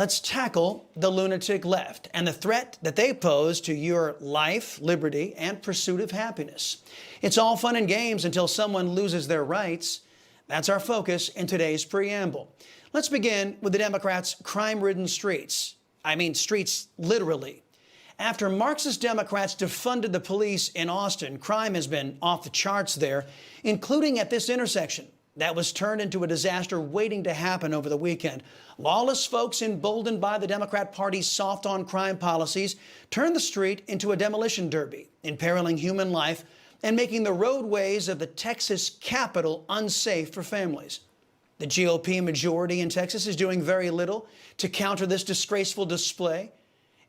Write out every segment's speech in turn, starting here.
Let's tackle the lunatic left and the threat that they pose to your life, liberty, and pursuit of happiness. It's all fun and games until someone loses their rights. That's our focus in today's preamble. Let's begin with the Democrats' crime-ridden streets. I mean streets literally. After Marxist Democrats defunded the police in Austin, crime has been off the charts there, including at this intersection that was turned into a disaster waiting to happen over the weekend. Lawless folks emboldened by the Democrat Party's soft-on-crime policies turned the street into a demolition derby, imperiling human life and making the roadways of the Texas capital unsafe for families. The GOP majority in Texas is doing very little to counter this disgraceful display.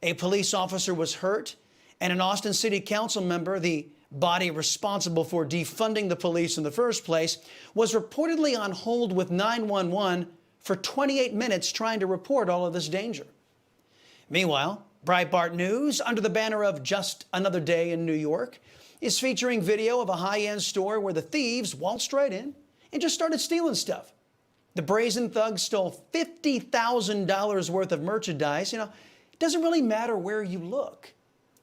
A police officer was hurt, and an Austin City Council member, the body responsible for defunding the police in the first place, was reportedly on hold with 911 for 28 minutes trying to report all of this danger. Meanwhile, Breitbart News, under the banner of Just Another Day in New York, is featuring video of a high-end store where the thieves waltzed right in and just started stealing stuff. The brazen thugs stole $50,000 worth of merchandise. It doesn't really matter where you look.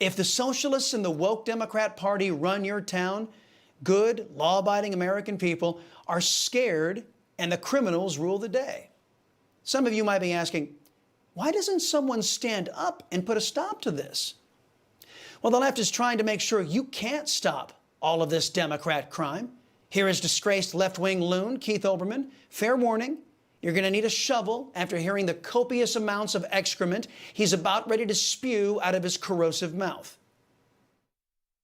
If the socialists and the woke Democrat Party run your town, good, law-abiding American people are scared and the criminals rule the day. Some of you might be asking, why doesn't someone stand up and put a stop to this? Well, the left is trying to make sure you can't stop all of this Democrat crime. Here is disgraced left-wing loon Keith Olberman. Fair warning, you're going to need a shovel after hearing the copious amounts of excrement he's about ready to spew out of his corrosive mouth.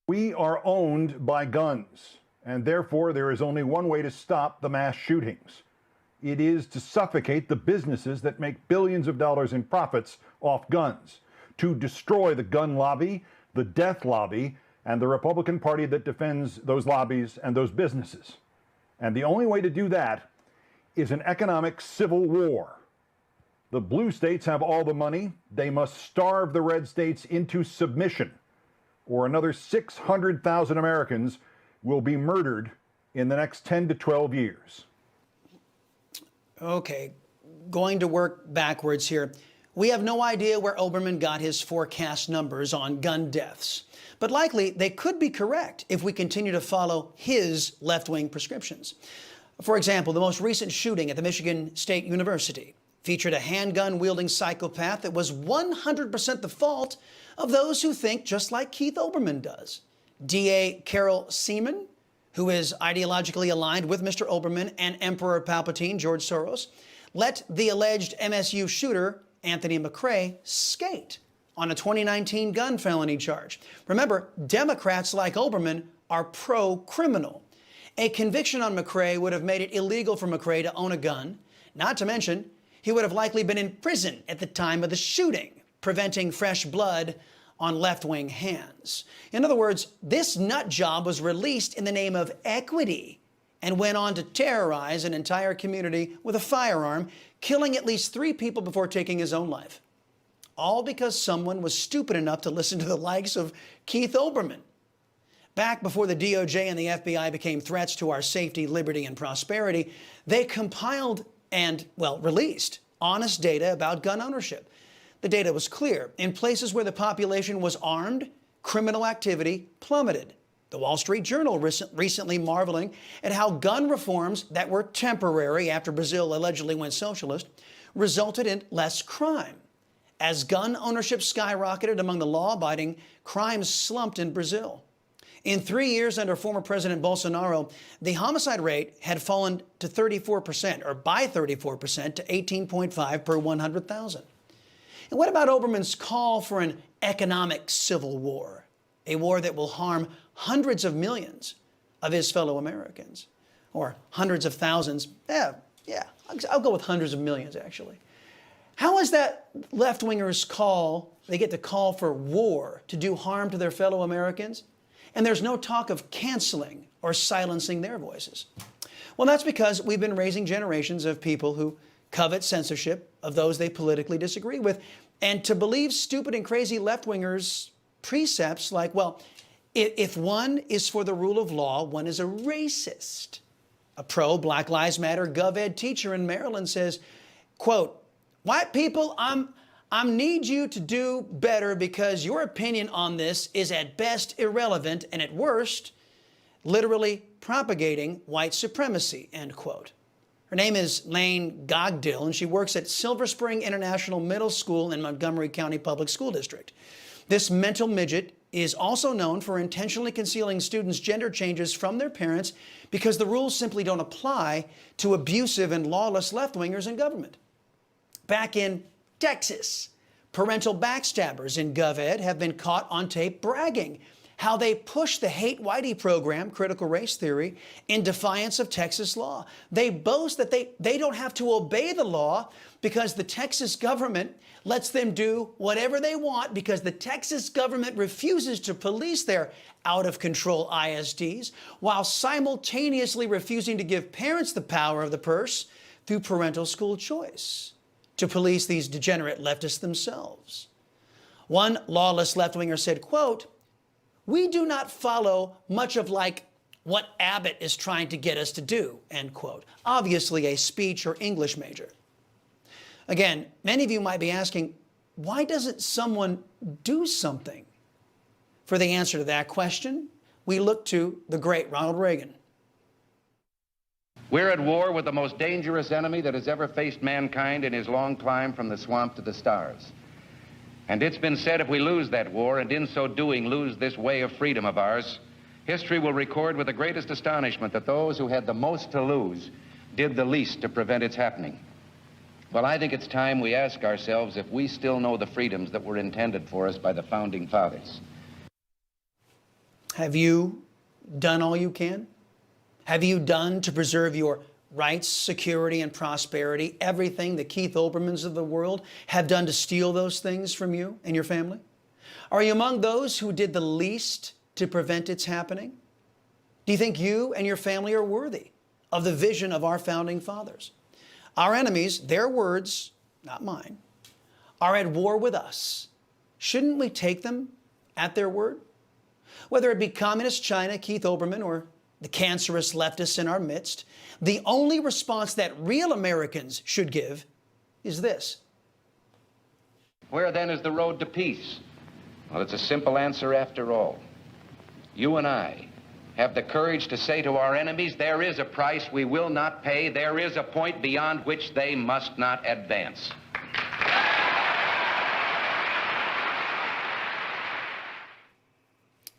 We are owned by guns, and therefore there is only one way to stop the mass shootings. It is to suffocate the businesses that make billions of dollars in profits off guns, to destroy the gun lobby, the death lobby, and the Republican Party that defends those lobbies and those businesses. And the only way to do that is an economic civil war. The blue states have all the money. They must starve the red states into submission, or another 600,000 Americans will be murdered in the next 10 to 12 years. Okay, going to work backwards here. We have no idea where Olberman got his forecast numbers on gun deaths, but likely they could be correct if we continue to follow his left-wing prescriptions. For example, the most recent shooting at the Michigan State University featured a handgun-wielding psychopath that was 100% the fault of those who think just like Keith Olberman does. DA Carol Seaman, who is ideologically aligned with Mr. Olberman and Emperor Palpatine, George Soros, let the alleged MSU shooter, Anthony McRae, skate on a 2019 gun felony charge. Remember, Democrats like Olberman are pro-criminal. A conviction on McRae would have made it illegal for McRae to own a gun. Not to mention, he would have likely been in prison at the time of the shooting, preventing fresh blood on left-wing hands. In other words, this nut job was released in the name of equity and went on to terrorize an entire community with a firearm, killing at least 3 people before taking his own life. All because someone was stupid enough to listen to the likes of Keith Olberman. Back before the DOJ and the FBI became threats to our safety, liberty, and prosperity, they compiled and, well, released honest data about gun ownership. The data was clear. In places where the population was armed, criminal activity plummeted. The Wall Street Journal recently marveling at how gun reforms that were temporary after Brazil allegedly went socialist resulted in less crime. As gun ownership skyrocketed among the law-abiding, crime slumped in Brazil. In 3 years under former President Bolsonaro, the homicide rate had fallen to 34%, or by 34% to 18.5 per 100,000. And what about Olberman's call for an economic civil war, a war that will harm hundreds of millions of his fellow Americans, or hundreds of thousands? I'll go with hundreds of millions, actually. How is that left-wingers they get to call for war to do harm to their fellow Americans? And there's no talk of canceling or silencing their voices. Well, that's because we've been raising generations of people who covet censorship of those they politically disagree with, and to believe stupid and crazy left-wingers' precepts like, well, if one is for the rule of law, one is a racist. A pro-Black Lives Matter GovEd teacher in Maryland says, quote, White people, I need you to do better because your opinion on this is at best irrelevant and at worst literally propagating white supremacy, end quote. Her name is Lane Gogdill, and she works at Silver Spring International Middle School in Montgomery County Public School District. This mental midget is also known for intentionally concealing students' gender changes from their parents because the rules simply don't apply to abusive and lawless left-wingers in government. Back in Texas, parental backstabbers in GovEd have been caught on tape bragging how they push the Hate Whitey program, critical race theory, in defiance of Texas law. They boast that they don't have to obey the law because the Texas government lets them do whatever they want because the Texas government refuses to police their out-of-control ISDs while simultaneously refusing to give parents the power of the purse through parental school choice to police these degenerate leftists themselves. One lawless left-winger said, quote, "We do not follow much of like what Abbott is trying to get us to do," end quote. Obviously a speech or English major. Again, many of you might be asking, why doesn't someone do something? For the answer to that question, we look to the great Ronald Reagan. We're at war with the most dangerous enemy that has ever faced mankind in his long climb from the swamp to the stars. And it's been said if we lose that war, and in so doing lose this way of freedom of ours, history will record with the greatest astonishment that those who had the most to lose did the least to prevent its happening. Well, I think it's time we ask ourselves if we still know the freedoms that were intended for us by the Founding Fathers. Have you done all you can? Have you done to preserve your rights, security, and prosperity, everything the Keith Olbermans of the world have done to steal those things from you and your family? Are you among those who did the least to prevent its happening? Do you think you and your family are worthy of the vision of our Founding Fathers? Our enemies, their words, not mine, are at war with us. Shouldn't we take them at their word? Whether it be Communist China, Keith Olberman, or the cancerous leftists in our midst, the only response that real Americans should give is this. Where then is the road to peace? Well, it's a simple answer after all. You and I have the courage to say to our enemies, there is a price we will not pay. There is a point beyond which they must not advance.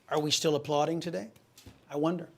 Are we still applauding today? I wonder.